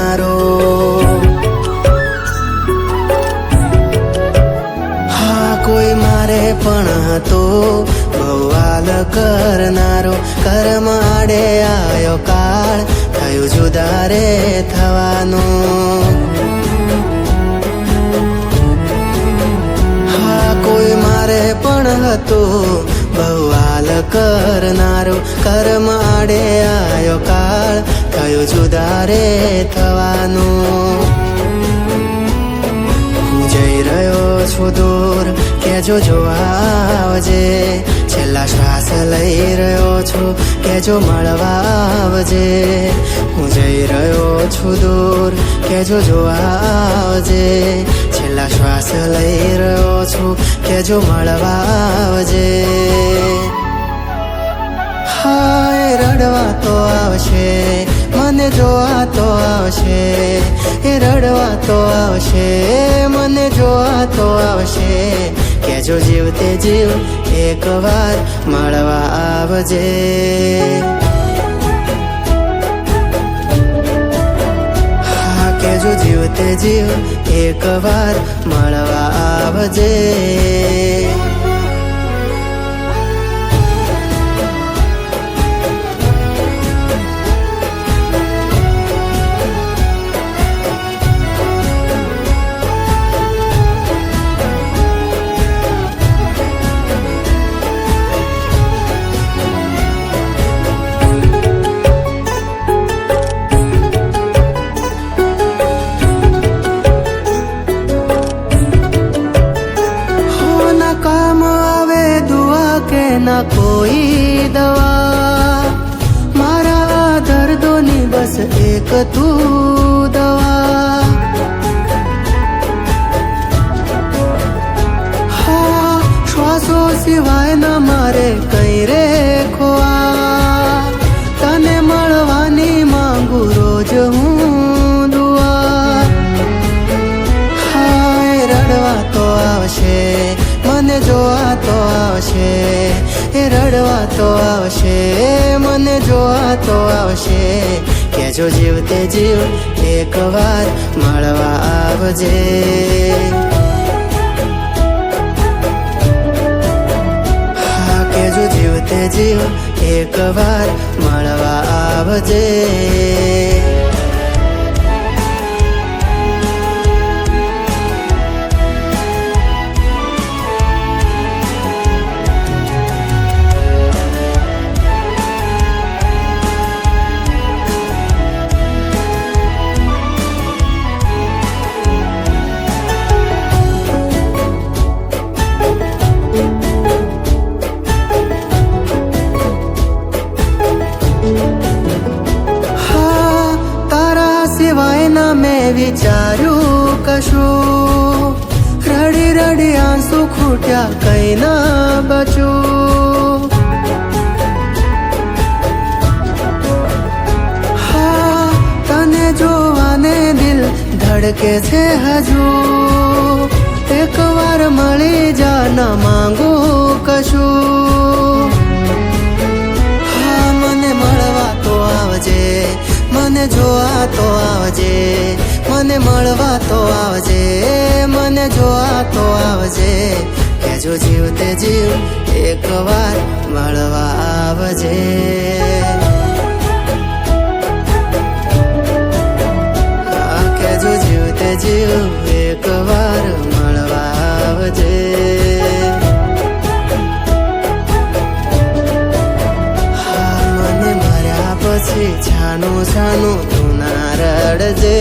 કરનારો, હા કોઈ મારે પણ હતો બવાલ કરનારો, કર્મ આડે આયો કાળ થયું જુદા રે થવાનું, હા કોઈ મારે પણ હતો બવાલ કરનારો, કર્મ આડે આયો કાળ થયું જુદા રે થવાનું. હું જઈ રહ્યો છું દૂર કેજો જોવા આવજે, છેલ્લા શ્વાસ લઈ રહ્યો છું કેજો મળવા આવજે. હું જઈ રહ્યો છું દૂર કેજો જોવા આવજે, છેલ્લા શ્વાસ લઈ રહ્યો છું કેજો મળવા આવજે. હાય રડવા તો આવશે મને જોવા તો આવશે, એ રડવા તો આવશે મને જોવા તો આવશે, કેજો જીવતે જીવ એક વાર મળવા આવજે. હા કેજો જીવતે જીવ એક વાર મળવા આવજે. ના કોઈ દવા મારા દર્દોની બસ એક તું દવા, હા શ્વાસો સિવાય ના મારે કઈ રે ખોવા, તને મળવાની માંગુ રોજ હું દુઆ. હાય રડવા તો આવશે મને જોવા તો આવશે, એ રડવા તો આવશે મને જોવા તો આવશે, કેજો જીવતે જીવ એક વાર મળવા આવજે. હા કેજો જીવતે જીવ એક વાર મળવા આવજે. મેં વિચાર્યું કશું, રડી રડી આંસુ ખૂટ્યા કઈ ના બચું, હા તને જોવાને દિલ ધડકે છે હજુ, એક વાર મળી જા ન માંગુ કશું. હા મને મળવા તો આવજે, મને જોવા તો આવજે, મને મળવા તો આવજે, મને જોવા તો આવજે, કેજો જીવતે જીવ એક વાર મળવા આવજે. હા કેજો જીવતે જીવ એક વાર મળવા આવજે. પછી છાનું છાનું તું ના રડજે.